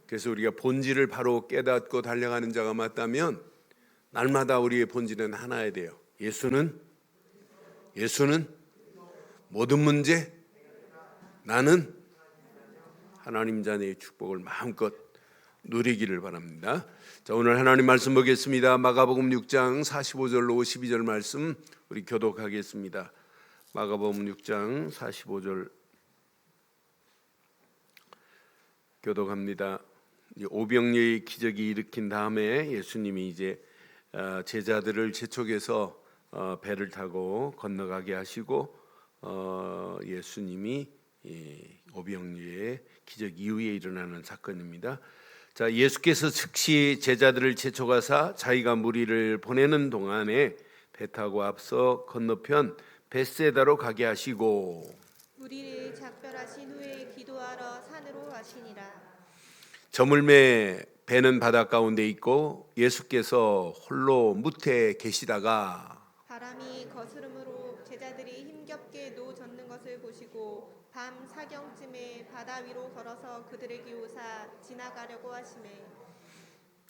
그래서 우리가 본질을 바로 깨닫고 달려가는 자가 맞다면 날마다 우리의 본질은 하나야 돼요. 예수는 모든 문제, 나는 하나님 자녀의 축복을 마음껏 누리기를 바랍니다. 자, 오늘 하나님 말씀 보겠습니다. 마가복음 6장 45절로 52절 말씀 우리 교독하겠습니다. 마가복음 6장 45절 교독합니다. 오병이어의 기적이 일으킨 다음에 예수님이 이제 제자들을 재촉해서 배를 타고 건너가게 하시고 예수님이 오병이어의 기적 이후에 일어나는 사건입니다. 자, 예수께서 즉시 제자들을 재촉하사 자기가 무리를 보내는 동안에 배 타고 앞서 건너편 벳세다로 가게 하시고 무리를 작별하신 후에 기도하러 산으로 가시니라. 저물매 배는 바다 가운데 있고 예수께서 홀로 무태에 계시다가 바람이 거스름으로 제자들이 힘겹게 노 젓는 것을 보시고 밤 사경쯤에 바다 위로 걸어서 그들에게 오사 지나가려고 하시매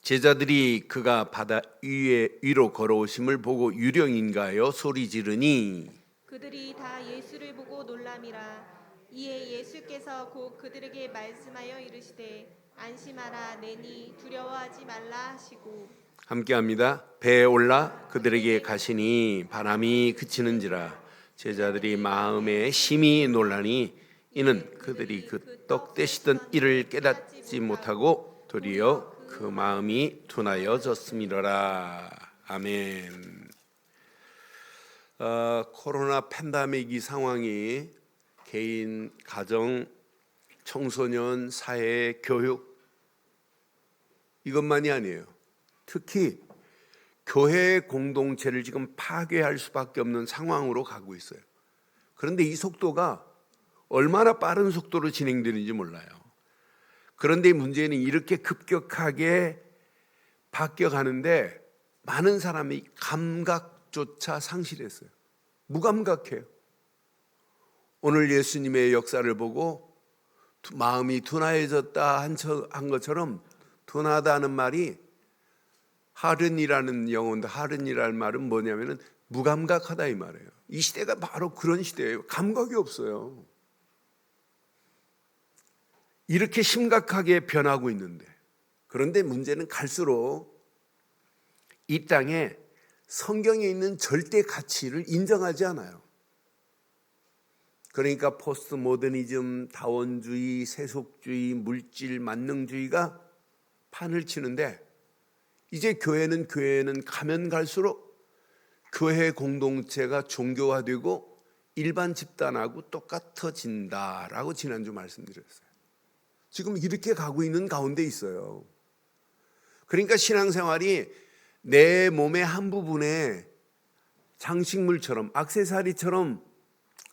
제자들이 그가 바다 위로 걸어오심을 보고 유령인가요? 소리 지르니 그들이 다 예수를 보고 놀람이라. 이에 예수께서 곧 그들에게 말씀하여 이르시되 안심하라 내니 두려워하지 말라 하시고 함께합니다. 배에 올라 그들에게 가시니 바람이 그치는지라 제자들이 마음에 심히 놀라니 이는 그들이 그 떡 떼시던 일을 깨닫지 못하고 도리어 그 마음이 둔하여졌음이로라. 아멘. 코로나 팬데믹 이 상황이 개인, 가정, 청소년, 사회, 교육 이것만이 아니에요. 특히 교회 공동체를 지금 파괴할 수밖에 없는 상황으로 가고 있어요. 그런데 이 속도가 얼마나 빠른 속도로 진행되는지 몰라요. 그런데 문제는 이렇게 급격하게 바뀌어가는데 많은 사람이 감각조차 상실했어요. 무감각해요. 오늘 예수님의 역사를 보고 마음이 둔하여졌다 한 것처럼 둔하다는 말이 하른이라는 영어인데 하른이라는 말은 뭐냐면은 무감각하다 이 말이에요. 이 시대가 바로 그런 시대예요. 감각이 없어요. 이렇게 심각하게 변하고 있는데 그런데 문제는 갈수록 이 땅에 성경에 있는 절대 가치를 인정하지 않아요. 그러니까 포스트 모더니즘, 다원주의, 세속주의, 물질 만능주의가 판을 치는데 이제 교회는 가면 갈수록 교회 공동체가 종교화되고 일반 집단하고 똑같아진다라고 지난주 말씀드렸어요. 지금 이렇게 가고 있는 가운데 있어요. 그러니까 신앙생활이 내 몸의 한 부분에 장식물처럼 액세서리처럼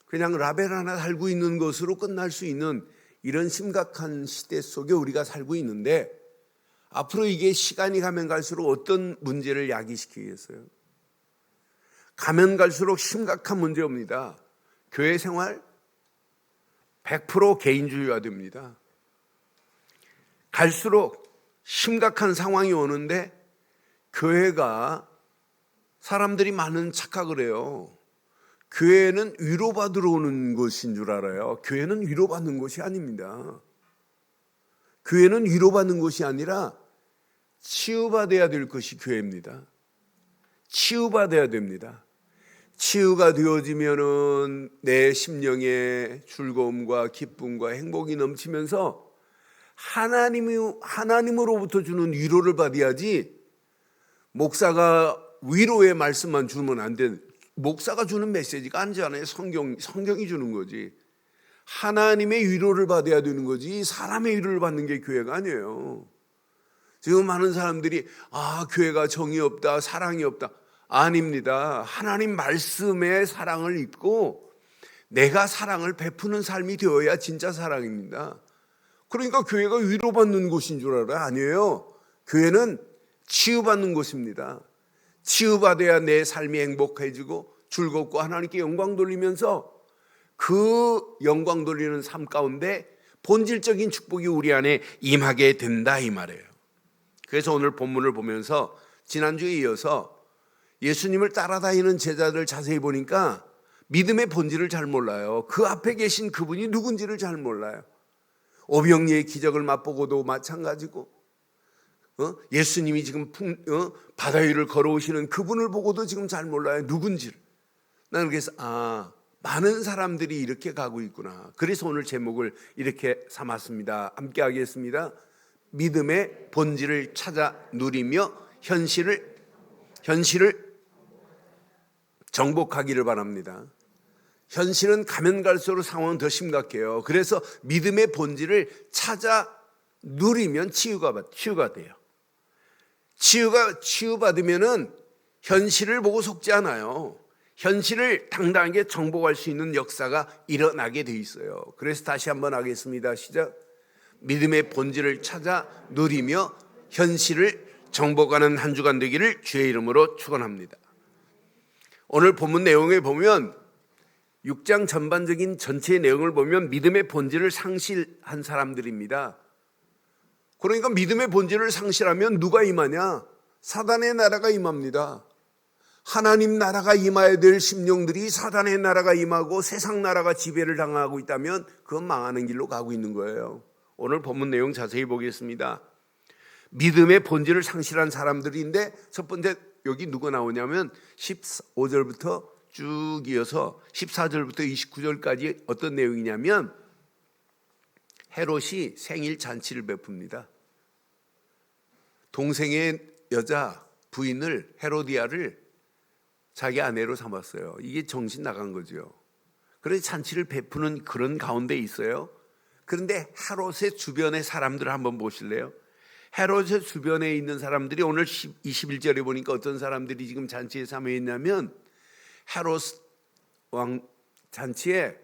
그냥 라벨 하나 달고 있는 것으로 끝날 수 있는 이런 심각한 시대 속에 우리가 살고 있는데 앞으로 이게 시간이 가면 갈수록 어떤 문제를 야기시키겠어요? 가면 갈수록 심각한 문제입니다. 교회 생활 100% 개인주의화 됩니다. 갈수록 심각한 상황이 오는데 교회가 사람들이 많은 착각을 해요. 교회는 위로받으러 오는 것인 줄 알아요. 교회는 위로받는 것이 아닙니다. 교회는 위로받는 것이 아니라 치유받아야 될 것이 교회입니다. 치유받아야 됩니다. 치유가 되어지면은 내 심령에 즐거움과 기쁨과 행복이 넘치면서 하나님으로부터 주는 위로를 받아야지 목사가 위로의 말씀만 주면 안 돼. 목사가 주는 메시지가 아니잖아요. 성경이 주는 거지. 하나님의 위로를 받아야 되는 거지 사람의 위로를 받는 게 교회가 아니에요. 지금 많은 사람들이 교회가 정이 없다, 사랑이 없다. 아닙니다. 하나님 말씀의 사랑을 입고 내가 사랑을 베푸는 삶이 되어야 진짜 사랑입니다. 그러니까 교회가 위로받는 곳인 줄 알아요? 아니에요. 교회는 치유받는 곳입니다. 치유받아야 내 삶이 행복해지고 즐겁고 하나님께 영광 돌리면서 그 영광 돌리는 삶 가운데 본질적인 축복이 우리 안에 임하게 된다 이 말이에요. 그래서 오늘 본문을 보면서 지난주에 이어서 예수님을 따라다니는 제자들 자세히 보니까 믿음의 본질을 잘 몰라요. 그 앞에 계신 그분이 누군지를 잘 몰라요. 오병이의 기적을 맛보고도 마찬가지고, 예수님이 지금 바다 위를 걸어오시는 그분을 보고도 지금 잘 몰라요. 누군지를. 나는 그래서 많은 사람들이 이렇게 가고 있구나. 그래서 오늘 제목을 이렇게 삼았습니다. 함께 하겠습니다. 믿음의 본질을 찾아 누리며 현실을 정복하기를 바랍니다. 현실은 가면 갈수록 상황은 더 심각해요. 그래서 믿음의 본질을 찾아 누리면 치유가 돼요. 치유받으면은 현실을 보고 속지 않아요. 현실을 당당하게 정복할 수 있는 역사가 일어나게 돼 있어요. 그래서 다시 한번 하겠습니다. 시작. 믿음의 본질을 찾아 누리며 현실을 정복하는 한 주간 되기를 주의 이름으로 축원합니다. 오늘 본문 내용에 보면 6장 전반적인 전체의 내용을 보면 믿음의 본질을 상실한 사람들입니다. 그러니까 믿음의 본질을 상실하면 누가 임하냐? 사단의 나라가 임합니다. 하나님 나라가 임해야 될 심령들이 사단의 나라가 임하고 세상 나라가 지배를 당하고 있다면 그건 망하는 길로 가고 있는 거예요. 오늘 본문 내용 자세히 보겠습니다. 믿음의 본질을 상실한 사람들인데 첫 번째 여기 누가 나오냐면 15절부터 쭉 이어서 14절부터 29절까지 어떤 내용이냐면 헤롯이 생일 잔치를 베풉니다. 동생의 여자 부인을 헤로디아를 자기 아내로 삼았어요. 이게 정신 나간 거죠. 그래서 잔치를 베푸는 그런 가운데 있어요. 그런데 헤롯의 주변의 사람들을 한번 보실래요? 헤롯의 주변에 있는 사람들이 오늘 21절에 보니까 어떤 사람들이 지금 잔치에 참여했냐면 헤롯 왕 잔치에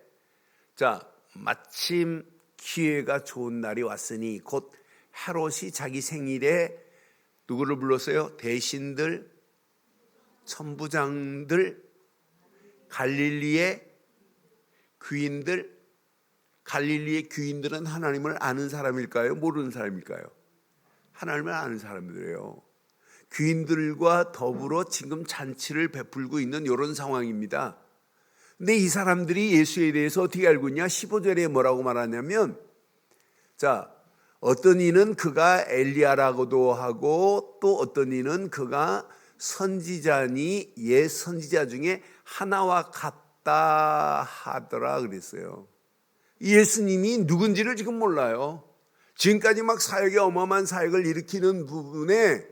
마침 기회가 좋은 날이 왔으니 곧 헤롯이 자기 생일에 누구를 불렀어요? 대신들, 천부장들, 갈릴리의 귀인들. 갈릴리의 귀인들은 하나님을 아는 사람일까요? 모르는 사람일까요? 하나님을 아는 사람들이에요. 귀인들과 더불어 지금 잔치를 베풀고 있는 이런 상황입니다. 근데 이 사람들이 예수에 대해서 어떻게 알고 있냐? 15절에 뭐라고 말하냐면 어떤 이는 그가 엘리야라고도 하고 또 어떤 이는 그가 선지자니 옛 선지자 중에 하나와 같다 하더라 그랬어요. 예수님이 누군지를 지금 몰라요. 지금까지 막 사역에 어마어마한 사역을 일으키는 부분에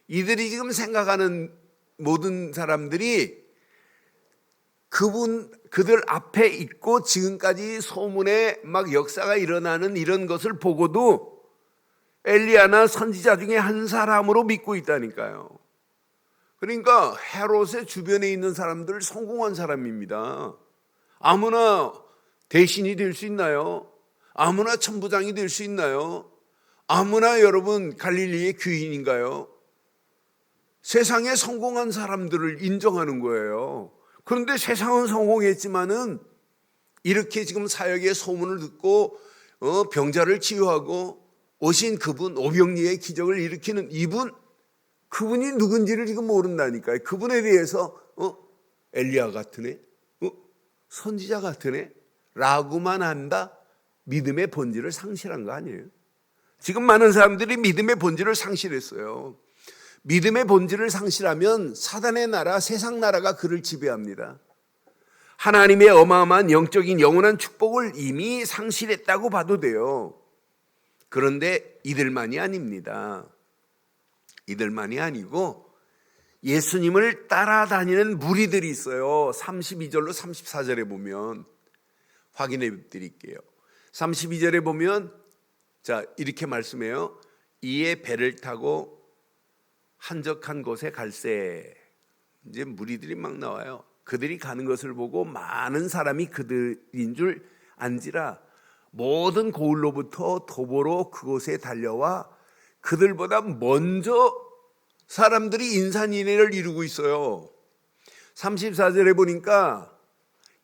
이들이 지금 생각하는 모든 사람들이 그들 앞에 있고 지금까지 소문에 막 역사가 일어나는 이런 것을 보고도 엘리야나 선지자 중에 한 사람으로 믿고 있다니까요. 그러니까 헤롯의 주변에 있는 사람들 성공한 사람입니다. 아무나 대신이 될 수 있나요? 아무나 천부장이 될 수 있나요? 아무나 여러분 갈릴리의 귀인인가요? 세상에 성공한 사람들을 인정하는 거예요. 그런데 세상은 성공했지만은 이렇게 지금 사역의 소문을 듣고 병자를 치유하고 오신 그분, 오병이의 기적을 일으키는 그분이 누군지를 지금 모른다니까요. 그분에 대해서 엘리야 같은 애, 선지자 같은 애 라고만 한다. 믿음의 본질을 상실한 거 아니에요? 지금 많은 사람들이 믿음의 본질을 상실했어요. 믿음의 본질을 상실하면 사단의 나라, 세상 나라가 그를 지배합니다. 하나님의 어마어마한 영적인 영원한 축복을 이미 상실했다고 봐도 돼요. 그런데 이들만이 아닙니다. 이들만이 아니고 예수님을 따라다니는 무리들이 있어요. 32절로 34절에 보면 확인해 드릴게요. 32절에 보면 이렇게 말씀해요. 이에 배를 타고 한적한 곳에 갈새. 이제 무리들이 막 나와요. 그들이 가는 것을 보고 많은 사람이 그들인 줄 안지라 모든 고을로부터 도보로 그곳에 달려와 그들보다 먼저 사람들이 인산인해를 이루고 있어요. 34절에 보니까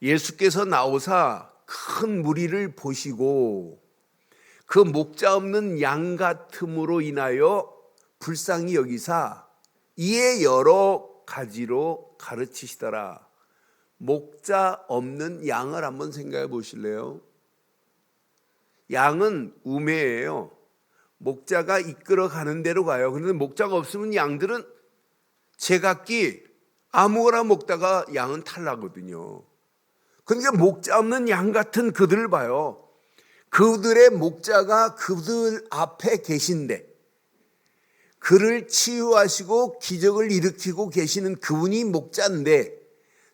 예수께서 나오사 큰 무리를 보시고 그 목자 없는 양 같음으로 인하여 불쌍히 여기사 이에 여러 가지로 가르치시더라. 목자 없는 양을 한번 생각해 보실래요? 양은 우매예요. 목자가 이끌어 가는 대로 가요. 그런데 목자가 없으면 양들은 제각기 아무거나 먹다가 양은 탈나거든요. 그러니까 목자 없는 양 같은 그들을 봐요. 그들의 목자가 그들 앞에 계신데 그를 치유하시고 기적을 일으키고 계시는 그분이 목자인데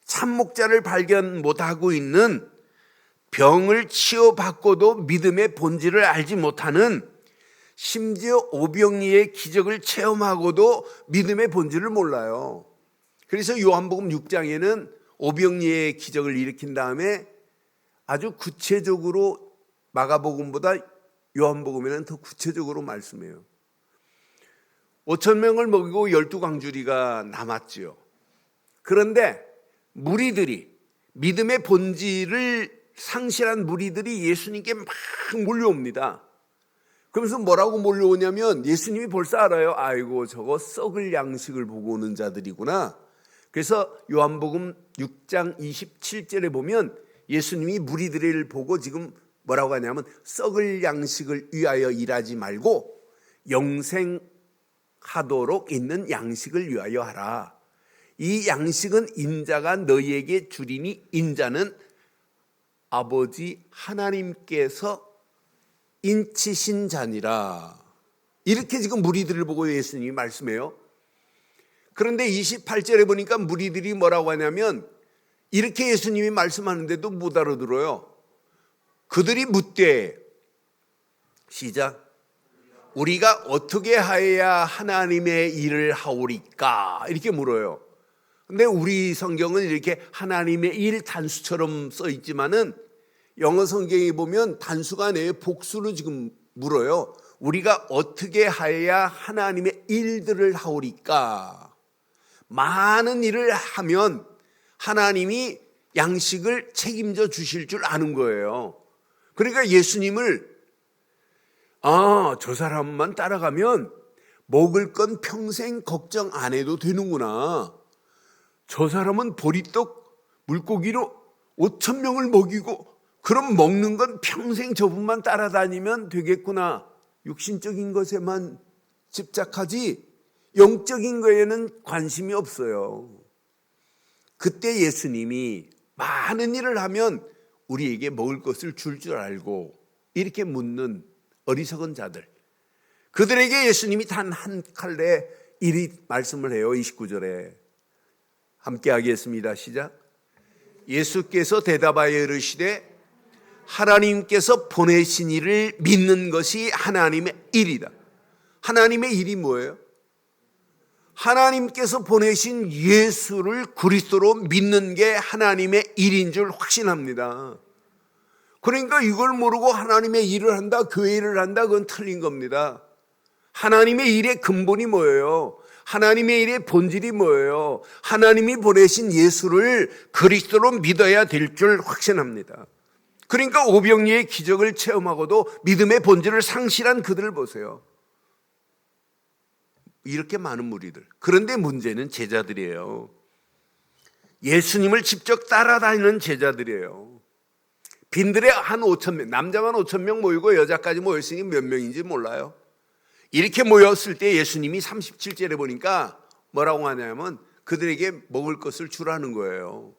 참 목자를 발견 못하고 있는 병을 치유받고도 믿음의 본질을 알지 못하는 심지어 오병이의 기적을 체험하고도 믿음의 본질을 몰라요. 그래서 요한복음 6장에는 오병이의 기적을 일으킨 다음에 아주 구체적으로 마가복음보다 요한복음에는 더 구체적으로 말씀해요. 5,000명을 먹이고 12광주리가 남았지요. 그런데 무리들이 믿음의 본질을 상실한 무리들이 예수님께 막 몰려옵니다. 그러면서 뭐라고 몰려오냐면 예수님이 벌써 알아요. 아이고 저거 썩을 양식을 보고 오는 자들이구나. 그래서 요한복음 6장 27절에 보면 예수님이 무리들을 보고 지금 뭐라고 하냐면 썩을 양식을 위하여 일하지 말고 영생하도록 있는 양식을 위하여 하라. 이 양식은 인자가 너희에게 주리니 인자는 아버지 하나님께서 인치신 자니라. 이렇게 지금 무리들을 보고 예수님이 말씀해요. 그런데 28절에 보니까 무리들이 뭐라고 하냐면 이렇게 예수님이 말씀하는데도 못 알아들어요. 그들이 묻되 시작 우리가 어떻게 하여야 하나님의 일을 하오리까 이렇게 물어요. 근데 우리 성경은 이렇게 하나님의 일 단수처럼 써 있지만은 영어 성경에 보면 단수가 아니에요. 복수로 지금 물어요. 우리가 어떻게 하여야 하나님의 일들을 하오리까? 많은 일을 하면 하나님이 양식을 책임져 주실 줄 아는 거예요. 그러니까 예수님을 저 사람만 따라가면 먹을 건 평생 걱정 안 해도 되는구나. 저 사람은 보리떡 물고기로 5,000명을 먹이고 그럼 먹는 건 평생 저분만 따라다니면 되겠구나. 육신적인 것에만 집착하지 영적인 거에는 관심이 없어요. 그때 예수님이 많은 일을 하면 우리에게 먹을 것을 줄 알고 이렇게 묻는 어리석은 자들, 그들에게 예수님이 단 한 칼에 이리 말씀을 해요. 29절에 함께 하겠습니다. 시작. 예수께서 대답하여 이르시되 하나님께서 보내신 이를 믿는 것이 하나님의 일이다. 하나님의 일이 뭐예요? 하나님께서 보내신 예수를 그리스도로 믿는 게 하나님의 일인 줄 확신합니다. 그러니까 이걸 모르고 하나님의 일을 한다, 교회 일을 한다, 그건 틀린 겁니다. 하나님의 일의 근본이 뭐예요? 하나님의 일의 본질이 뭐예요? 하나님이 보내신 예수를 그리스도로 믿어야 될 줄 확신합니다. 그러니까 오병이의 기적을 체험하고도 믿음의 본질을 상실한 그들을 보세요. 이렇게 많은 무리들. 그런데 문제는 제자들이에요. 예수님을 직접 따라다니는 제자들이에요. 빈들에 한 5,000명, 남자만 5,000명 모이고 여자까지 모였으니 몇 명인지 몰라요. 이렇게 모였을 때 예수님이 37절에 보니까 뭐라고 하냐면 그들에게 먹을 것을 주라는 거예요.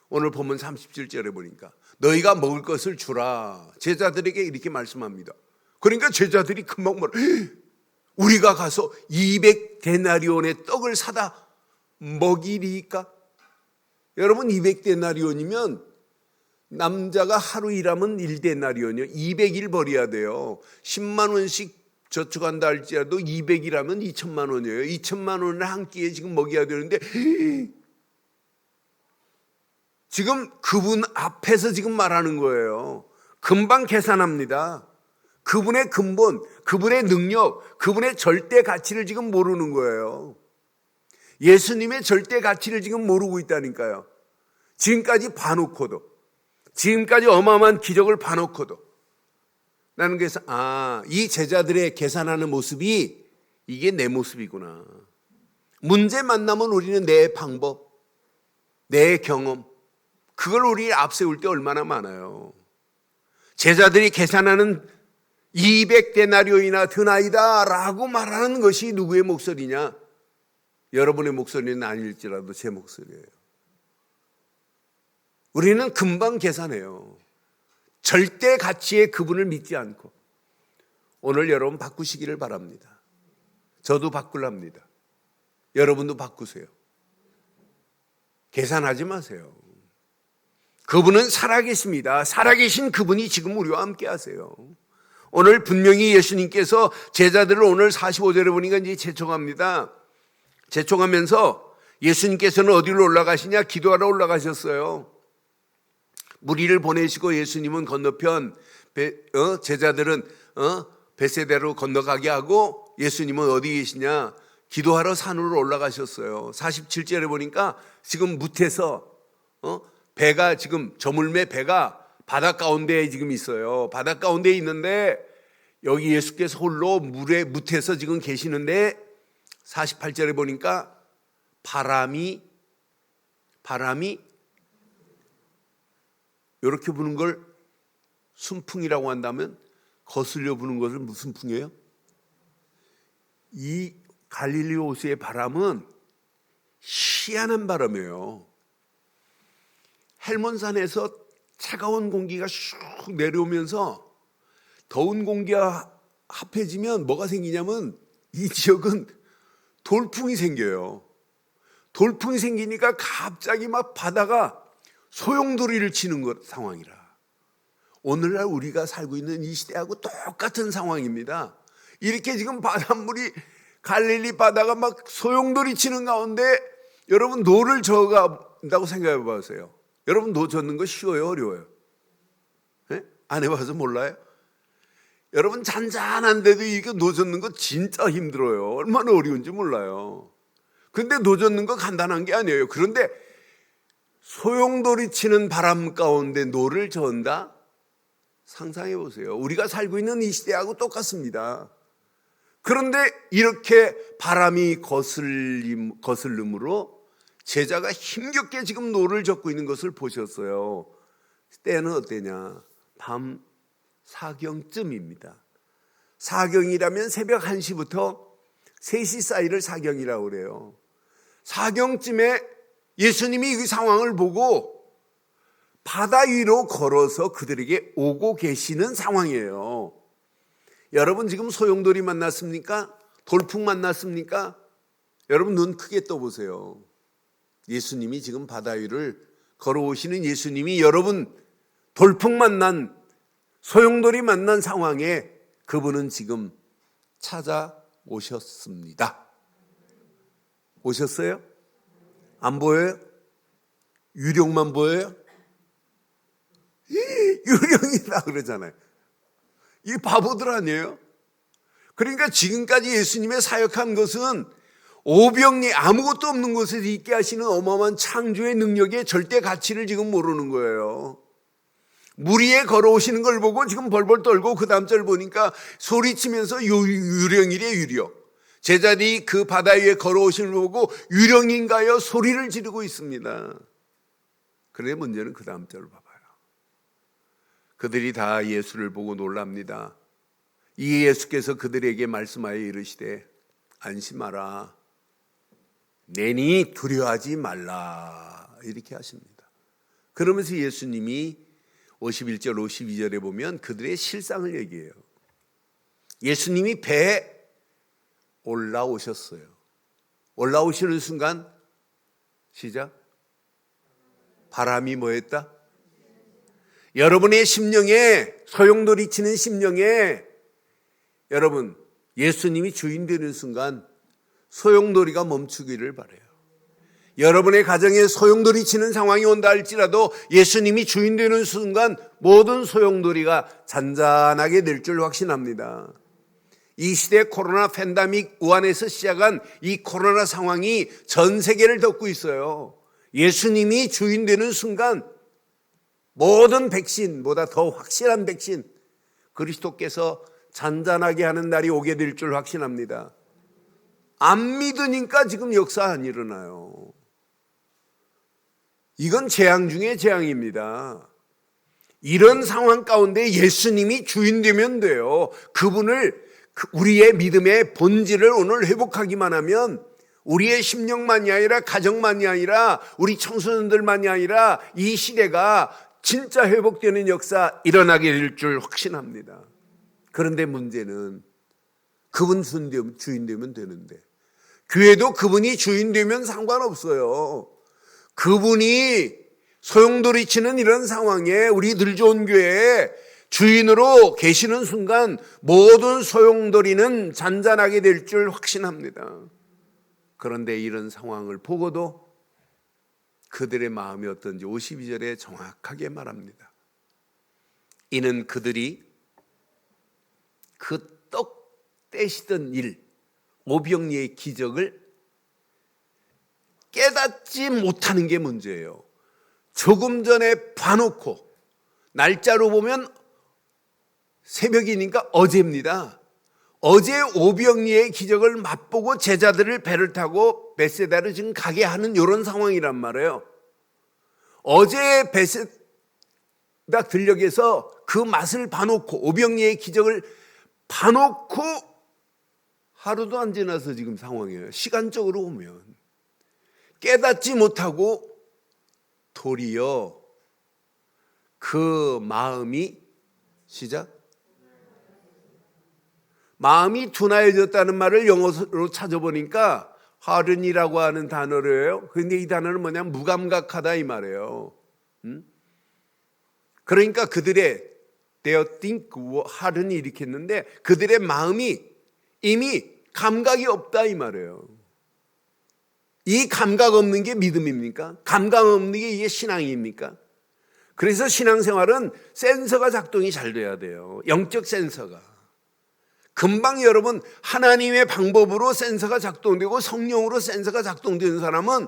오늘 보면 37절에 보니까 너희가 먹을 것을 주라. 제자들에게 이렇게 말씀합니다. 그러니까 제자들이 금방 우리가 가서 200데나리온의 떡을 사다 먹이리까? 여러분 200데나리온이면 남자가 하루 일하면 1데나리온이요. 200일 벌어야 돼요. 10만 원씩 저축한다 할지라도 200이라면 2천만 원이에요. 2천만 원을 한 끼에 지금 먹여야 되는데 지금 그분 앞에서 지금 말하는 거예요. 금방 계산합니다. 그분의 근본, 그분의 능력, 그분의 절대 가치를 지금 모르는 거예요. 예수님의 절대 가치를 지금 모르고 있다니까요. 지금까지 봐놓고도, 지금까지 어마어마한 기적을 봐놓고도 나는 그래서 이 제자들의 계산하는 모습이 이게 내 모습이구나. 문제 만나면 우리는 내 방법, 내 경험, 그걸 우리 앞세울 때 얼마나 많아요. 제자들이 계산하는 200데나리온이나 드나이다 라고 말하는 것이 누구의 목소리냐? 여러분의 목소리는 아닐지라도 제 목소리예요. 우리는 금방 계산해요. 절대 가치에 그분을 믿지 않고. 오늘 여러분 바꾸시기를 바랍니다. 저도 바꾸랍니다. 여러분도 바꾸세요. 계산하지 마세요. 그분은 살아계십니다. 살아계신 그분이 지금 우리와 함께 하세요. 오늘 분명히 예수님께서 제자들을 오늘 45절에 보니까 이제 재촉합니다. 재촉하면서 예수님께서는 어디로 올라가시냐? 기도하러 올라가셨어요. 무리를 보내시고 예수님은 건너편 제자들은 베세다로 건너가게 하고 예수님은 어디 계시냐? 기도하러 산으로 올라가셨어요. 47절에 보니까 지금 무태서 배가 지금 저물매 배가 바닷 가운데에 지금 있어요. 바닷 가운데에 있는데 여기 예수께서 홀로 물에 무태서 지금 계시는데 48절에 보니까 바람이 이렇게 부는 걸 순풍이라고 한다면 거슬려 부는 것을 무슨 풍이에요? 이 갈릴리 호수의 바람은 희한한 바람이에요. 헬몬산에서 차가운 공기가 슉 내려오면서 더운 공기가 합해지면 뭐가 생기냐면 이 지역은 돌풍이 생겨요. 돌풍이 생기니까 갑자기 막 바다가 소용돌이를 치는 상황이라. 오늘날 우리가 살고 있는 이 시대하고 똑같은 상황입니다. 이렇게 지금 바닷물이 갈릴리 바다가 막 소용돌이 치는 가운데 여러분 노를 저어간다고 생각해 보세요. 여러분 노 젓는 거 쉬워요, 어려워요? 네? 안 해봐서 몰라요? 여러분 잔잔한데도 이게 노 젓는 거 진짜 힘들어요. 얼마나 어려운지 몰라요. 근데 노 젓는 거 간단한 게 아니에요. 그런데 소용돌이 치는 바람 가운데 노를 저은다? 상상해 보세요. 우리가 살고 있는 이 시대하고 똑같습니다. 그런데 이렇게 바람이 거슬림으로 제자가 힘겹게 지금 노를 젓고 있는 것을 보셨어요. 때는 어때냐? 밤 사경쯤입니다. 사경이라면 새벽 1시부터 3시 사이를 사경이라고 그래요. 사경쯤에 예수님이 그 상황을 보고 바다 위로 걸어서 그들에게 오고 계시는 상황이에요. 여러분 지금 소용돌이 만났습니까? 돌풍 만났습니까? 여러분 눈 크게 떠보세요. 예수님이 지금 바다 위를 걸어오시는 예수님이 여러분 돌풍 만난 소용돌이 만난 상황에 그분은 지금 찾아오셨습니다. 오셨어요? 안 보여요? 유령만 보여요? 유령이다 그러잖아요. 이 바보들 아니에요? 그러니까 지금까지 예수님의 사역한 것은 오병이 아무것도 없는 곳에서 있게 하시는 어마어마한 창조의 능력의 절대 가치를 지금 모르는 거예요. 물 위에 걸어오시는 걸 보고 지금 벌벌 떨고 그 다음 절 보니까 소리치면서 유령이래 유령. 제자들이 그 바다 위에 걸어오시는 걸 보고 유령인가요? 소리를 지르고 있습니다. 그런데 문제는 그 다음 절을 봐봐요. 그들이 다 예수를 보고 놀랍니다. 이 예수께서 그들에게 말씀하여 이르시되 안심하라. 내니 두려워하지 말라. 이렇게 하십니다. 그러면서 예수님이 51절 52절에 보면 그들의 실상을 얘기해요. 예수님이 배에 올라오셨어요. 올라오시는 순간 시작. 바람이 뭐했다? 여러분의 심령에 소용돌이 치는 심령에 여러분 예수님이 주인 되는 순간 소용돌이가 멈추기를 바라요. 여러분의 가정에 소용돌이 치는 상황이 온다 할지라도 예수님이 주인 되는 순간 모든 소용돌이가 잔잔하게 될 줄 확신합니다. 이 시대 코로나 팬데믹 우한에서 시작한 이 코로나 상황이 전 세계를 덮고 있어요. 예수님이 주인 되는 순간 모든 백신보다 더 확실한 백신, 그리스도께서 잔잔하게 하는 날이 오게 될 줄 확신합니다. 안 믿으니까 지금 역사 안 일어나요. 이건 재앙 중에 재앙입니다. 이런 상황 가운데 예수님이 주인 되면 돼요. 그분을 우리의 믿음의 본질을 오늘 회복하기만 하면 우리의 심령만이 아니라 가정만이 아니라 우리 청소년들만이 아니라 이 시대가 진짜 회복되는 역사 일어나게 될 줄 확신합니다. 그런데 문제는 그분 주인 되면 되는데 교회도 그분이 주인 되면 상관없어요. 그분이 소용돌이치는 이런 상황에 우리 늘 좋은 교회에 주인으로 계시는 순간 모든 소용돌이는 잔잔하게 될 줄 확신합니다. 그런데 이런 상황을 보고도 그들의 마음이 어떤지 52절에 정확하게 말합니다. 이는 그들이 그 떡 떼시던 일, 오병이의 기적을 깨닫지 못하는 게 문제예요. 조금 전에 봐놓고 날짜로 보면 새벽이니까 어제입니다. 어제 오병이의 기적을 맛보고 제자들을 배를 타고 베세다를 지금 가게 하는 이런 상황이란 말이에요. 어제 베세다 들녘에서 그 맛을 봐놓고 오병이의 기적을 봐놓고 하루도 안 지나서 지금 상황이에요. 시간적으로 보면 깨닫지 못하고 도리어 그 마음이 시작 마음이 둔하여졌다는 말을 영어로 찾아보니까 harden이라고 하는 단어래요. 그런데 이 단어는 뭐냐면 무감각하다 이 말이에요. 그러니까 그들의 their think harden이 이렇게 했는데 그들의 마음이 이미 감각이 없다 이 말이에요. 이 감각 없는 게 믿음입니까? 감각 없는 게 이게 신앙입니까? 그래서 신앙생활은 센서가 작동이 잘 돼야 돼요. 영적 센서가. 금방 여러분 하나님의 방법으로 센서가 작동되고 성령으로 센서가 작동되는 사람은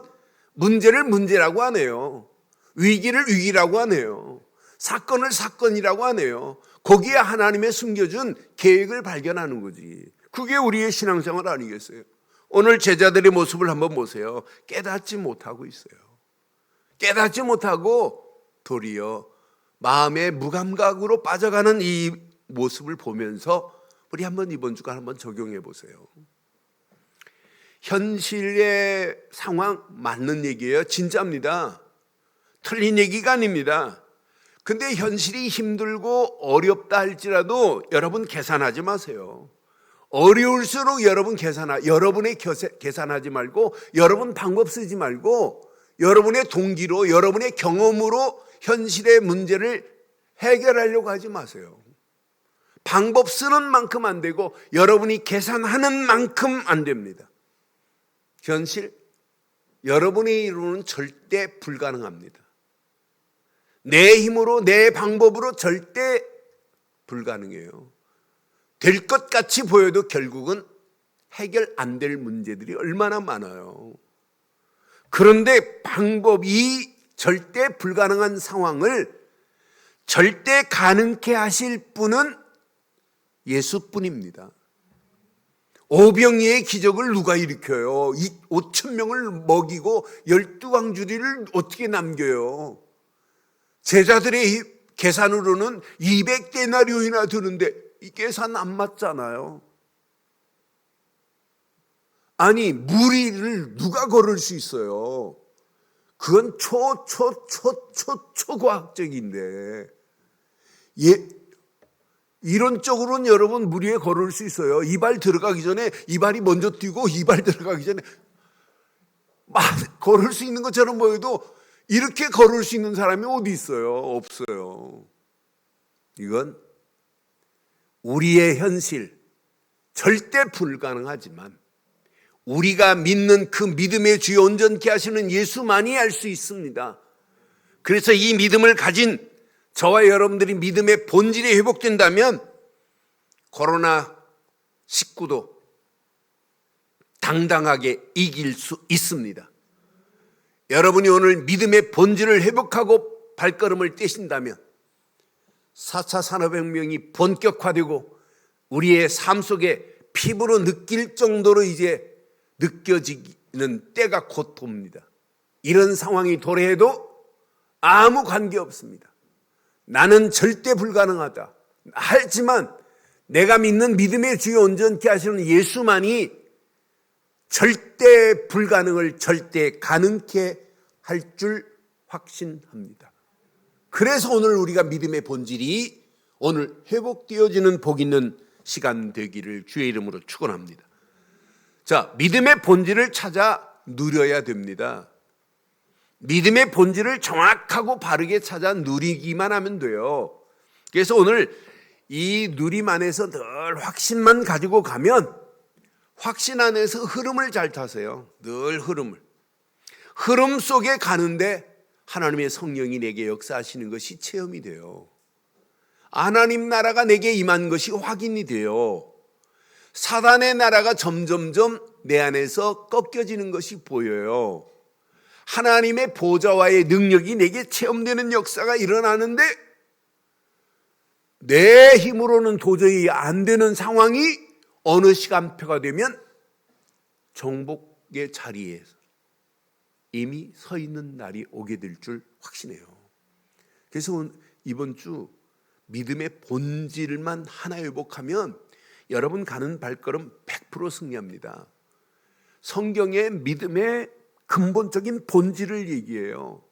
문제를 문제라고 하네요. 위기를 위기라고 하네요. 사건을 사건이라고 하네요. 거기에 하나님의 숨겨준 계획을 발견하는 거지. 그게 우리의 신앙생활 아니겠어요? 오늘 제자들의 모습을 한번 보세요. 깨닫지 못하고 있어요. 깨닫지 못하고 도리어 마음의 무감각으로 빠져가는 이 모습을 보면서 우리 한번 이번 주간 한번 적용해 보세요. 현실의 상황 맞는 얘기예요. 진짜입니다. 틀린 얘기가 아닙니다. 근데 현실이 힘들고 어렵다 할지라도 여러분 계산하지 마세요. 어려울수록 여러분의 계산하지 말고 여러분 방법 쓰지 말고 여러분의 동기로 여러분의 경험으로 현실의 문제를 해결하려고 하지 마세요. 방법 쓰는 만큼 안 되고 여러분이 계산하는 만큼 안 됩니다. 현실 여러분의 이루는 절대 불가능합니다. 내 힘으로 내 방법으로 절대 불가능해요. 될 것 같이 보여도 결국은 해결 안 될 문제들이 얼마나 많아요. 그런데 방법이 절대 불가능한 상황을 절대 가능케 하실 분은 예수뿐입니다. 오병이의 기적을 누가 일으켜요? 5,000명을 먹이고 12광주리를 어떻게 남겨요? 제자들의 계산으로는 200데나리온이나 드는데 이 계산 안 맞잖아요. 아니 무리를 누가 걸을 수 있어요? 그건 초과학적인데 이론적으로는 여러분 무리에 걸을 수 있어요. 이 발 들어가기 전에 이 발이 먼저 뛰고 이 발 들어가기 전에 막 걸을 수 있는 것처럼 보여도 이렇게 걸을 수 있는 사람이 어디 있어요? 없어요. 이건 우리의 현실 절대 불가능하지만 우리가 믿는 그 믿음의 주여 온전케 하시는 예수만이 알 수 있습니다. 그래서 이 믿음을 가진 저와 여러분들이 믿음의 본질이 회복된다면 코로나19도 당당하게 이길 수 있습니다. 여러분이 오늘 믿음의 본질을 회복하고 발걸음을 떼신다면 4차 산업혁명이 본격화되고 우리의 삶 속에 피부로 느낄 정도로 이제 느껴지는 때가 곧 옵니다. 이런 상황이 도래해도 아무 관계 없습니다. 나는 절대 불가능하다. 하지만 내가 믿는 믿음의 주요 온전케 하시는 예수만이 절대 불가능을 절대 가능케 할 줄 확신합니다. 그래서 오늘 우리가 믿음의 본질이 오늘 회복되어지는 복 있는 시간 되기를 주의 이름으로 축원합니다. 자, 믿음의 본질을 찾아 누려야 됩니다. 믿음의 본질을 정확하고 바르게 찾아 누리기만 하면 돼요. 그래서 오늘 이 누림 안에서 늘 확신만 가지고 가면 확신 안에서 흐름을 잘 타세요. 늘 흐름 속에 가는데 하나님의 성령이 내게 역사하시는 것이 체험이 돼요. 하나님 나라가 내게 임한 것이 확인이 돼요. 사단의 나라가 점점점 내 안에서 꺾여지는 것이 보여요. 하나님의 보좌와의 능력이 내게 체험되는 역사가 일어나는데 내 힘으로는 도저히 안 되는 상황이 어느 시간표가 되면 정복의 자리에서 이미 서 있는 날이 오게 될 줄 확신해요. 그래서 이번 주 믿음의 본질만 하나 회복하면 여러분 가는 발걸음 100% 승리합니다. 성경의 믿음의 근본적인 본질을 얘기해요.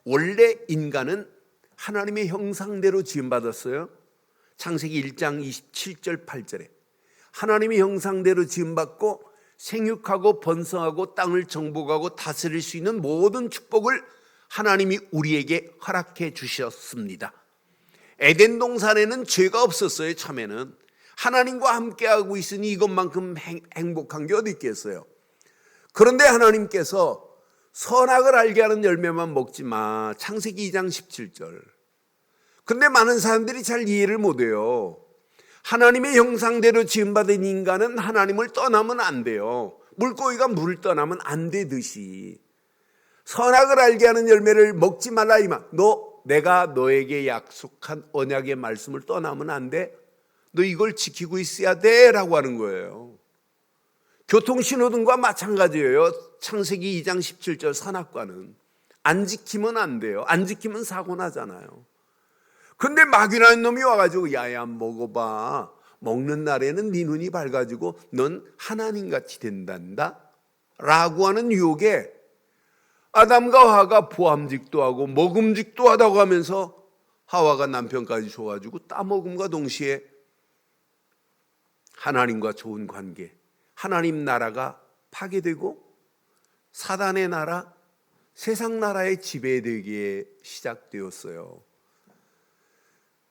원래 인간은 하나님의 형상대로 지음받았어요. 창세기 1장 27절 8절에 하나님의 형상대로 지음받고 생육하고 번성하고 땅을 정복하고 다스릴 수 있는 모든 축복을 하나님이 우리에게 허락해 주셨습니다. 에덴 동산에는 죄가 없었어요. 처음에는 하나님과 함께하고 있으니 이것만큼 행복한 게 어디 있겠어요. 그런데 하나님께서 선악을 알게 하는 열매만 먹지 마. 창세기 2장 17절. 그런데 많은 사람들이 잘 이해를 못해요. 하나님의 형상대로 지음받은 인간은 하나님을 떠나면 안 돼요. 물고기가 물을 떠나면 안 되듯이 선악을 알게 하는 열매를 먹지 말라 이 말. 내가 너에게 약속한 언약의 말씀을 떠나면 안 돼. 너 이걸 지키고 있어야 돼 라고 하는 거예요. 교통신호등과 마찬가지예요. 창세기 2장 17절 선악과는 안 지키면 안 돼요. 안 지키면 사고 나잖아요. 근데 마귀라는 놈이 와가지고 야야 먹어봐. 먹는 날에는 네 눈이 밝아지고 넌 하나님같이 된단다 라고 하는 유혹에 아담과 하와가 보암직도 하고 먹음직도 하다고 하면서 하와가 남편까지 줘가지고 따먹음과 동시에 하나님과 좋은 관계, 하나님 나라가 파괴되고 사단의 나라, 세상 나라의 지배되기에 시작되었어요.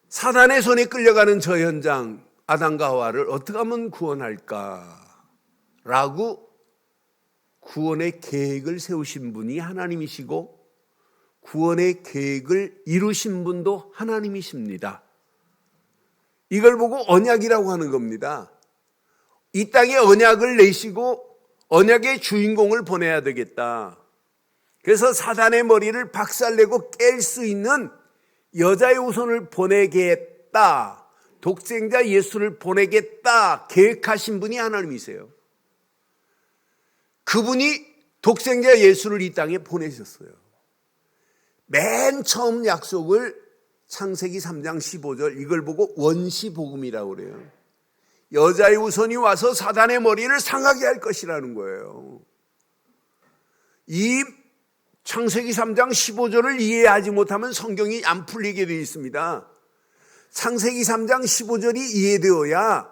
사단의 손에 끌려가는 저 현장, 아담과 하와를 어떻게 하면 구원할까라고 구원의 계획을 세우신 분이 하나님이시고 구원의 계획을 이루신 분도 하나님이십니다. 이걸 보고 언약이라고 하는 겁니다. 이 땅에 언약을 내시고 언약의 주인공을 보내야 되겠다. 그래서 사단의 머리를 박살내고 깰 수 있는 여자의 후손을 보내겠다. 독생자 예수를 보내겠다. 계획하신 분이 하나님이세요. 그분이 독생자 예수를 이 땅에 보내셨어요. 맨 처음 약속을 창세기 3장 15절 이걸 보고 원시복음이라고 그래요. 여자의 후손이 와서 사단의 머리를 상하게 할 것이라는 거예요. 이 창세기 3장 15절을 이해하지 못하면 성경이 안 풀리게 되어 있습니다. 창세기 3장 15절이 이해되어야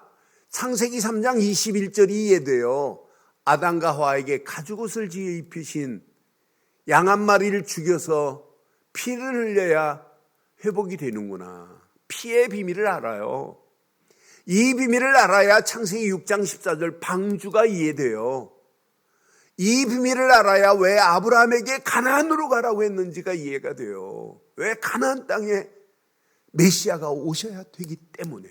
창세기 3장 21절이 이해돼요. 아담과 하와에게 가죽옷을 지어 입히신 양 한 마리를 죽여서 피를 흘려야 회복이 되는구나. 피의 비밀을 알아요. 이 비밀을 알아야 창세기 6장 14절 방주가 이해돼요. 이 비밀을 알아야 왜 아브라함에게 가나안으로 가라고 했는지가 이해가 돼요. 왜 가나안 땅에 메시아가 오셔야 되기 때문에.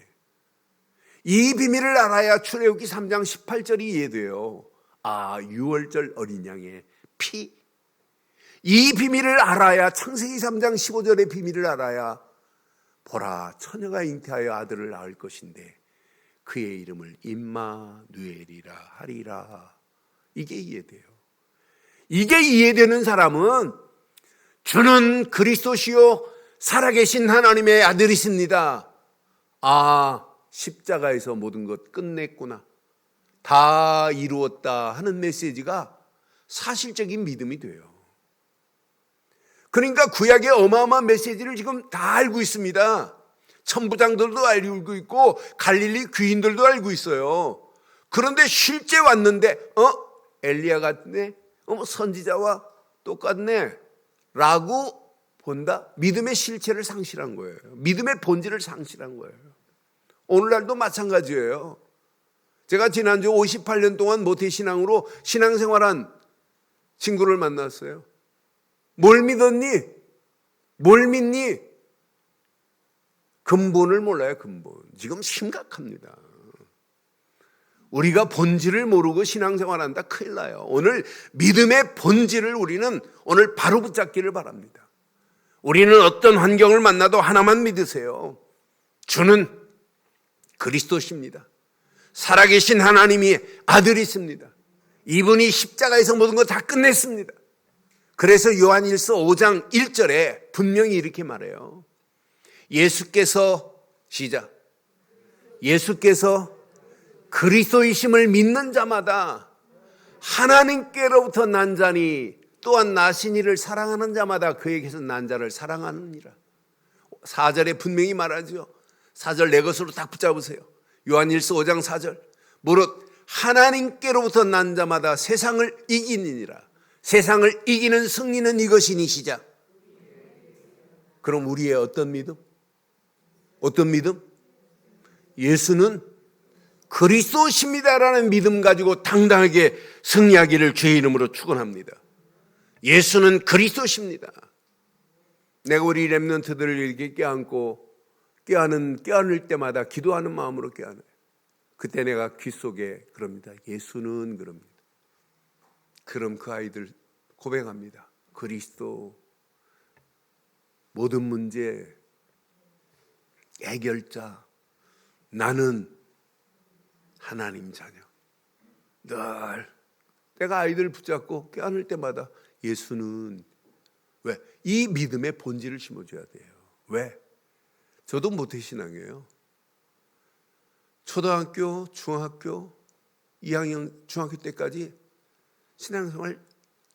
이 비밀을 알아야 출애굽기 3장 18절이 이해돼요. 유월절 어린 양의 피. 이 비밀을 알아야 창세기 3장 15절의 비밀을 알아야 보라, 처녀가 잉태하여 아들을 낳을 것인데 그의 이름을 임마누엘이라 하리라. 이게 이해돼요. 이게 이해되는 사람은 주는 그리스도시요 살아계신 하나님의 아들이십니다. 아, 십자가에서 모든 것 끝냈구나, 다 이루었다 하는 메시지가 사실적인 믿음이 돼요. 그러니까 구약의 어마어마한 메시지를 지금 다 알고 있습니다. 천부장들도 알고 있고 갈릴리 귀인들도 알고 있어요. 그런데 실제 왔는데 엘리야 같네, 선지자와 똑같네 라고 본다? 믿음의 실체를 상실한 거예요. 믿음의 본질을 상실한 거예요. 오늘날도 마찬가지예요. 제가 지난주 58년 동안 모태신앙으로 신앙생활한 친구를 만났어요. 뭘 믿었니? 뭘 믿니? 근본을 몰라요. 근본. 지금 심각합니다. 우리가 본질을 모르고 신앙생활한다 큰일 나요. 오늘 믿음의 본질을 우리는 오늘 바로 붙잡기를 바랍니다. 우리는 어떤 환경을 만나도 하나만 믿으세요. 주는 그리스도십니다. 살아계신 하나님이 아들이십니다. 이분이 십자가에서 모든 거 다 끝냈습니다. 그래서 요한일서 5장 1절에 분명히 이렇게 말해요. 예수께서 시작. 예수께서 그리스도이심을 믿는 자마다 하나님께로부터 난 자니 또한 나신 이를 사랑하는 자마다 그에게서 난 자를 사랑하느니라. 4절에 분명히 말하죠. 4절 내 것으로 딱 붙잡으세요. 요한일서 5장 4절. 무릇 하나님께로부터 난 자마다 세상을 이기느니라. 세상을 이기는 승리는 이것이니 시작. 그럼 우리의 어떤 믿음? 어떤 믿음? 예수는 그리스도십니다라는 믿음 가지고 당당하게 승리하기를 주의 이름으로 축원합니다. 예수는 그리스도십니다. 내가 우리 렘넌트들을 이렇게 껴안고 껴안을 때마다 기도하는 마음으로 껴안아요. 그때 내가 귀 속에 그럽니다. 예수는 그럽니다. 그럼 그 아이들 고백합니다. 그리스도 모든 문제 해결자, 나는 하나님 자녀. 늘 내가 아이들 붙잡고 껴안을 때마다 예수는 왜? 이 믿음의 본질을 심어줘야 돼요. 왜? 저도 모태신앙이에요. 초등학교, 중학교 2학년 중학교 때까지 신앙생활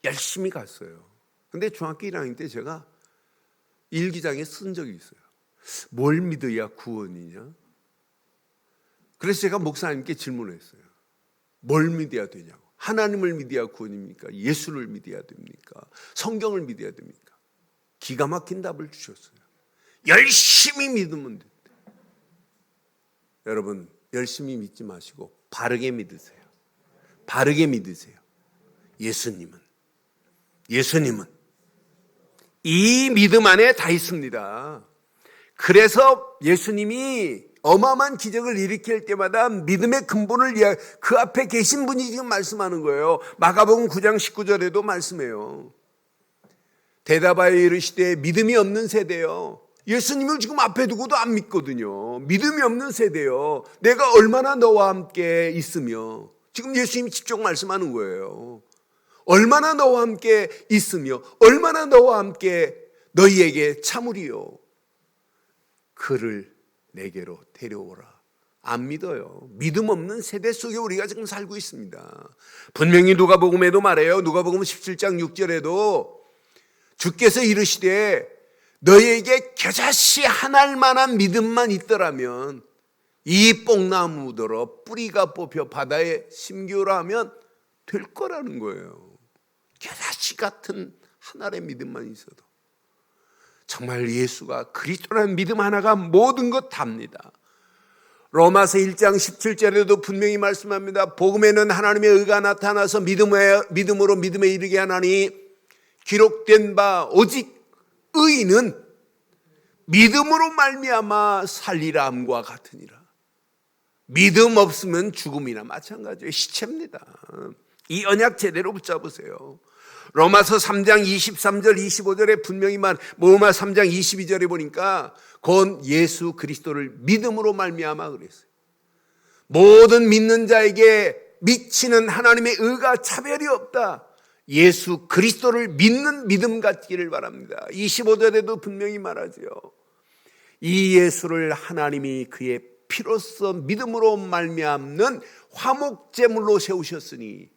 열심히 갔어요. 근데 중학교 1학년 때 제가 일기장에 쓴 적이 있어요. 뭘 믿어야 구원이냐? 그래서 제가 목사님께 질문했어요. 뭘 믿어야 되냐고. 하나님을 믿어야 구원입니까? 예수를 믿어야 됩니까? 성경을 믿어야 됩니까? 기가 막힌 답을 주셨어요. 열심히 믿으면 된다. 여러분, 열심히 믿지 마시고 바르게 믿으세요. 바르게 믿으세요. 예수님은 이 믿음 안에 다 있습니다. 그래서 예수님이 어마어마한 기적을 일으킬 때마다 믿음의 근본을 그 앞에 계신 분이 지금 말씀하는 거예요. 마가복음 9장 19절에도 말씀해요. 대답하여 이르시되 믿음이 없는 세대요. 예수님을 지금 앞에 두고도 안 믿거든요. 믿음이 없는 세대요. 내가 얼마나 너와 함께 있으며, 지금 예수님이 직접 말씀하는 거예요. 얼마나 너와 함께 있으며 얼마나 너와 함께 너희에게 참으리요. 그를 내게로 데려오라. 안 믿어요. 믿음 없는 세대 속에 우리가 지금 살고 있습니다. 분명히 누가복음에도 말해요. 누가복음 17장 6절에도 주께서 이르시되 너희에게 겨자씨 한 알만한 믿음만 있더라면 이 뽕나무더러 뿌리가 뽑혀 바다에 심기오라 하면 될 거라는 거예요. 겨자씨 같은 한 알의 믿음만 있어도 정말 예수가 그리스도라는 믿음 하나가 모든 것 답니다. 로마서 1장 17절에도 분명히 말씀합니다. 복음에는 하나님의 의가 나타나서 믿음으로 믿음에 이르게 하나니 기록된 바 오직 의인은 믿음으로 말미암아 살리라 함과 같으니라. 믿음 없으면 죽음이나 마찬가지예요. 시체입니다. 이 언약 제대로 붙잡으세요. 로마서 3장 23절 25절에 분명히 로마 3장 22절에 보니까 곧 예수 그리스도를 믿음으로 말미암아 그랬어요. 모든 믿는 자에게 미치는 하나님의 의가 차별이 없다. 예수 그리스도를 믿는 믿음 갖기를 바랍니다. 25절에도 분명히 말하지요. 이 예수를 하나님이 그의 피로써 믿음으로 말미암는 화목제물로 세우셨으니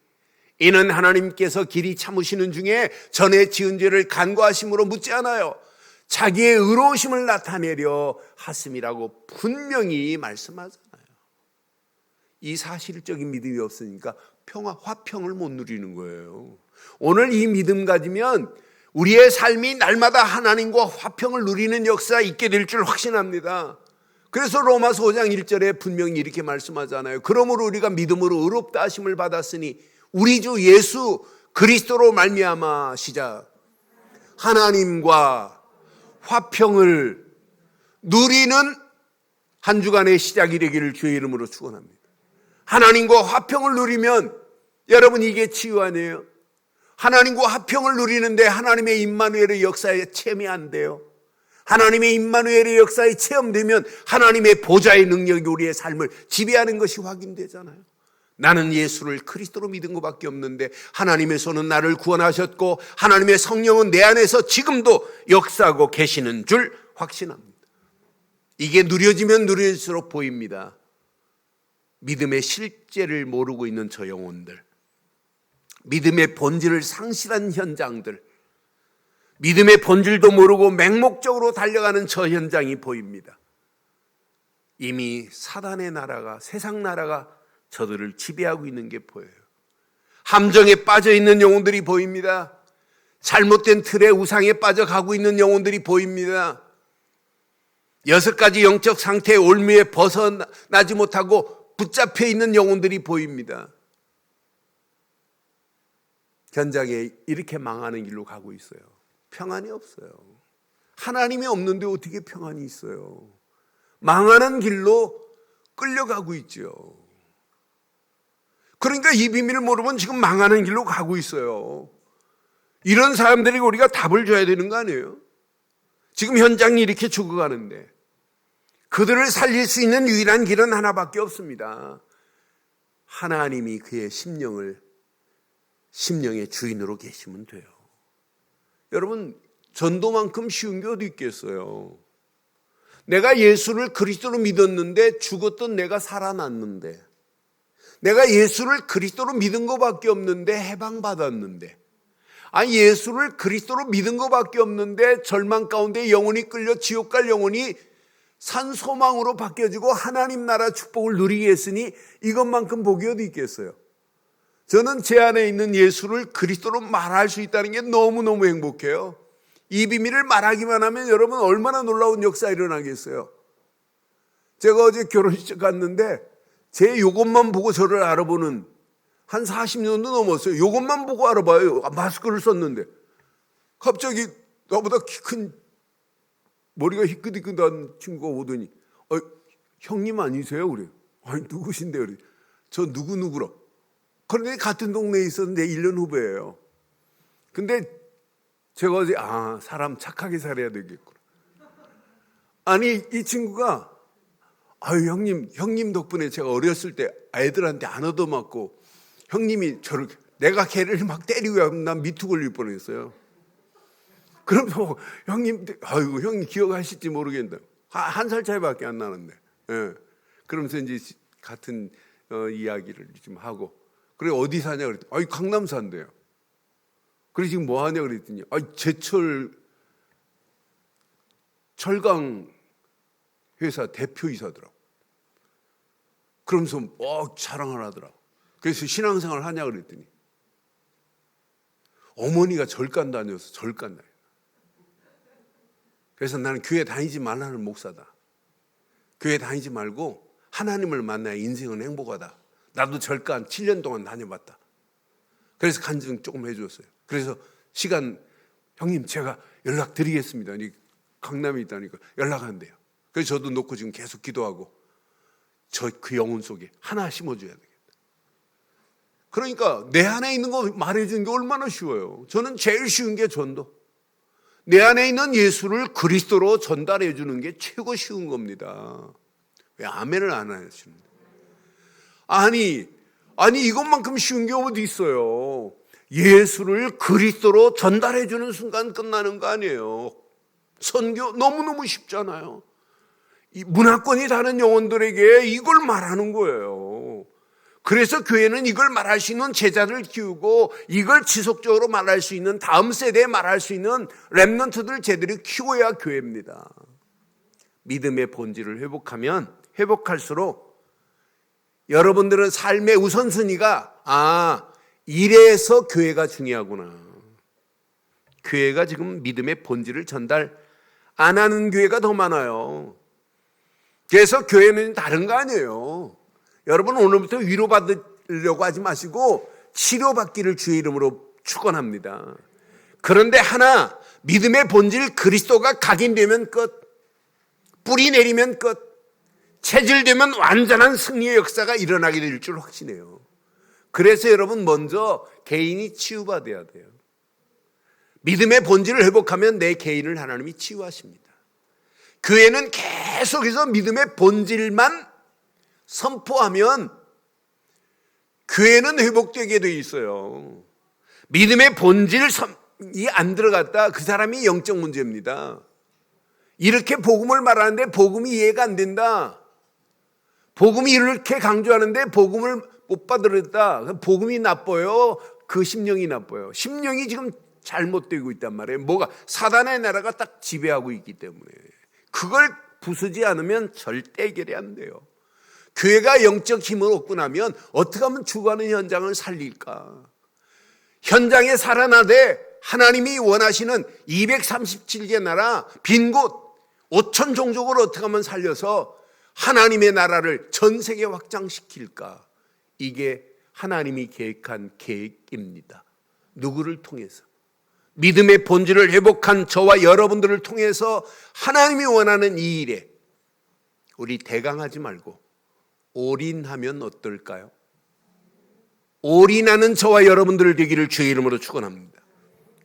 이는 하나님께서 길이 참으시는 중에 전에 지은 죄를 간과하심으로 묻지 않아요. 자기의 의로우심을 나타내려 하심이라고 분명히 말씀하잖아요. 이 사실적인 믿음이 없으니까 화평을 못 누리는 거예요. 오늘 이 믿음 가지면 우리의 삶이 날마다 하나님과 화평을 누리는 역사 있게 될 줄 확신합니다. 그래서 로마서 5장 1절에 분명히 이렇게 말씀하잖아요. 그러므로 우리가 믿음으로 의롭다 하심을 받았으니 우리 주 예수 그리스도로 말미암아 시작 하나님과 화평을 누리는 한 주간의 시작이 되기를 주의 이름으로 축원합니다. 하나님과 화평을 누리면 여러분 이게 치유 아니에요? 하나님과 화평을 누리는데 하나님의 임마누엘의 역사에 체험이 안 돼요. 하나님의 임마누엘의 역사에 체험되면 하나님의 보좌의 능력이 우리의 삶을 지배하는 것이 확인되잖아요. 나는 예수를 그리스도로 믿은 것밖에 없는데 하나님의 손은 나를 구원하셨고 하나님의 성령은 내 안에서 지금도 역사하고 계시는 줄 확신합니다. 이게 누려지면 누려질수록 보입니다. 믿음의 실제를 모르고 있는 저 영혼들, 믿음의 본질을 상실한 현장들, 믿음의 본질도 모르고 맹목적으로 달려가는 저 현장이 보입니다. 이미 사단의 나라가, 세상 나라가 저들을 지배하고 있는 게 보여요. 함정에 빠져 있는 영혼들이 보입니다. 잘못된 틀의 우상에 빠져가고 있는 영혼들이 보입니다. 6가지 영적 상태의 올무에 벗어나지 못하고 붙잡혀 있는 영혼들이 보입니다. 현장에 이렇게 망하는 길로 가고 있어요. 평안이 없어요. 하나님이 없는데 어떻게 평안이 있어요? 망하는 길로 끌려가고 있죠. 그러니까 이 비밀을 모르면 지금 망하는 길로 가고 있어요. 이런 사람들에게 우리가 답을 줘야 되는 거 아니에요? 지금 현장이 이렇게 죽어가는데 그들을 살릴 수 있는 유일한 길은 하나밖에 없습니다. 하나님이 그의 심령의 주인으로 계시면 돼요. 여러분, 전도만큼 쉬운 게 어디 있겠어요? 내가 예수를 그리스도로 믿었는데 죽었던 내가 살아났는데, 내가 예수를 그리스도로 믿은 것밖에 없는데 해방받았는데, 예수를 그리스도로 믿은 것밖에 없는데 절망 가운데 영혼이 끌려 지옥 갈 영혼이 산 소망으로 바뀌어지고 하나님 나라 축복을 누리게 했으니 이것만큼 복이 어디 있겠어요? 저는 제 안에 있는 예수를 그리스도로 말할 수 있다는 게 너무너무 행복해요. 이 비밀을 말하기만 하면 여러분 얼마나 놀라운 역사가 일어나겠어요. 제가 어제 결혼식 갔는데 제 요것만 보고 저를 알아보는 한 40년도 넘었어요. 요것만 보고 알아봐요. 마스크를 썼는데 갑자기 나보다 키 큰 머리가 희끗희끗한 친구가 오더니 형님 아니세요? 그래요. 아니 누구신데요? 그래요. 저 누구누구라. 그런데 같은 동네에 있었는데 1년 후배예요. 근데 제가 어제 사람 착하게 살아야 되겠구나. 아니 이 친구가 형님 덕분에 제가 어렸을 때 애들한테 안 얻어맞고 형님이 저를 내가 걔를 막 때리고 하면 난 미투 걸릴 뻔했어요. 그럼 형님 기억하실지 모르겠는데 한 살 차이밖에 안 나는데 그러면서 이제 같은 이야기를 좀 하고 그래 어디 사냐 그랬더니 강남 산대요. 그래 지금 뭐 하냐 그랬더니 제철 철강 회사 대표이사더라고. 그러면서 자랑을 하더라고. 그래서 신앙생활 하냐 그랬더니 어머니가 절간 다녀서 절간 다녀. 그래서 나는 교회 다니지 말라는 목사다. 교회 다니지 말고 하나님을 만나야 인생은 행복하다. 나도 절간 7년 동안 다녀봤다. 그래서 간증 조금 해줬어요. 그래서 형님 제가 연락드리겠습니다. 강남에 있다니까 연락한대요. 그래서 저도 놓고 지금 계속 기도하고 그 영혼 속에 하나 심어줘야 되겠다. 그러니까 내 안에 있는 거 말해주는 게 얼마나 쉬워요. 저는 제일 쉬운 게 전도. 내 안에 있는 예수를 그리스도로 전달해 주는 게 최고 쉬운 겁니다. 왜 아멘을 안 하십니까? 아니 이것만큼 쉬운 게 어디 있어요. 예수를 그리스도로 전달해 주는 순간 끝나는 거 아니에요. 선교 너무너무 쉽잖아요. 이 문화권이 다른 영혼들에게 이걸 말하는 거예요. 그래서 교회는 이걸 말할 수 있는 제자를 키우고 이걸 지속적으로 말할 수 있는 다음 세대에 말할 수 있는 렘넌트들 제대로 키워야 교회입니다. 믿음의 본질을 회복할수록 여러분들은 삶의 우선순위가 이래서 교회가 중요하구나. 교회가 지금 믿음의 본질을 전달 안 하는 교회가 더 많아요. 그래서 교회는 다른 거 아니에요. 여러분 오늘부터 위로받으려고 하지 마시고 치료받기를 주의 이름으로 축원합니다. 그런데 하나, 믿음의 본질 그리스도가 각인되면 끝, 뿌리 내리면 끝, 체질되면 완전한 승리의 역사가 일어나게 될 줄 확신해요. 그래서 여러분 먼저 개인이 치유받아야 돼요. 믿음의 본질을 회복하면 내 개인을 하나님이 치유하십니다. 교회는 계속해서 믿음의 본질만 선포하면 교회는 회복되게 돼 있어요. 믿음의 본질이 안 들어갔다, 그 사람이 영적 문제입니다. 이렇게 복음을 말하는데 복음이 이해가 안 된다, 복음이 이렇게 강조하는데 복음을 못 받아들였다, 복음이 나빠요, 그 심령이 나빠요. 심령이 지금 잘못되고 있단 말이에요. 뭐가? 사단의 나라가 딱 지배하고 있기 때문에 그걸 부수지 않으면 절대 해결이 안 돼요. 교회가 영적 힘을 얻고 나면 어떻게 하면 죽어가는 현장을 살릴까? 현장에 살아나되 하나님이 원하시는 237개 나라 빈 곳 5천 종족을 어떻게 하면 살려서 하나님의 나라를 전 세계에 확장시킬까? 이게 하나님이 계획한 계획입니다. 누구를 통해서? 믿음의 본질을 회복한 저와 여러분들을 통해서 하나님이 원하는 이 일에 우리 대강하지 말고 올인하면 어떨까요? 올인하는 저와 여러분들 되기를 주의 이름으로 축원합니다.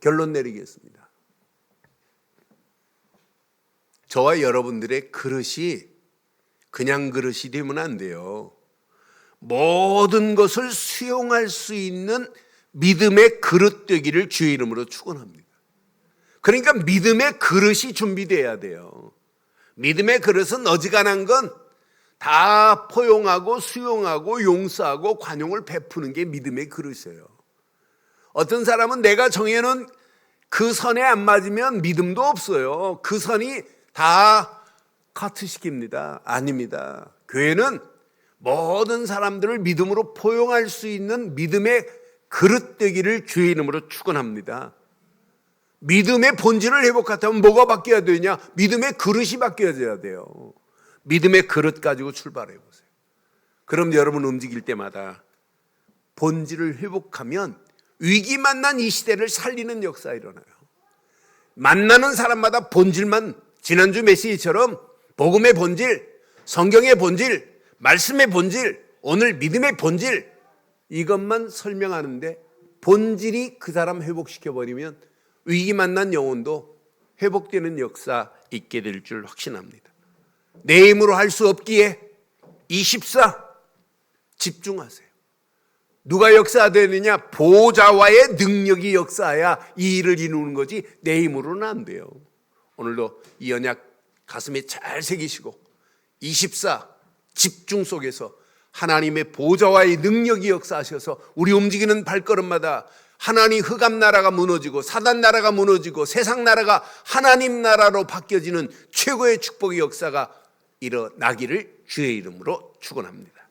결론 내리겠습니다. 저와 여러분들의 그릇이 그냥 그릇이 되면 안 돼요. 모든 것을 수용할 수 있는 믿음의 그릇 되기를 주의 이름으로 축원합니다. 그러니까 믿음의 그릇이 준비돼야 돼요. 믿음의 그릇은 어지간한 건 다 포용하고 수용하고 용서하고 관용을 베푸는 게 믿음의 그릇이에요. 어떤 사람은 내가 정해놓은 그 선에 안 맞으면 믿음도 없어요. 그 선이 다 카트시킵니다. 아닙니다. 교회는 모든 사람들을 믿음으로 포용할 수 있는 믿음의 그릇 되기를 주의 이름으로 축원합니다. 믿음의 본질을 회복하려면 뭐가 바뀌어야 되냐? 믿음의 그릇이 바뀌어야 돼요. 믿음의 그릇 가지고 출발해 보세요. 그럼 여러분 움직일 때마다 본질을 회복하면 위기 만난 이 시대를 살리는 역사가 일어나요. 만나는 사람마다 본질만, 지난주 메시지처럼 복음의 본질, 성경의 본질, 말씀의 본질, 오늘 믿음의 본질, 이것만 설명하는데 본질이 그 사람 회복시켜버리면 위기 만난 영혼도 회복되는 역사 있게 될 줄 확신합니다. 내 힘으로 할 수 없기에 24 집중하세요. 누가 역사되느냐? 보좌와의 능력이 역사해야 이 일을 이루는 거지 내 힘으로는 안 돼요. 오늘도 이 언약 가슴에 잘 새기시고 24 집중 속에서 하나님의 보좌와의 능력이 역사하셔서 우리 움직이는 발걸음마다 하나님 흑암 나라가 무너지고 사단 나라가 무너지고 세상 나라가 하나님 나라로 바뀌어지는 최고의 축복의 역사가 일어나기를 주의 이름으로 축원합니다.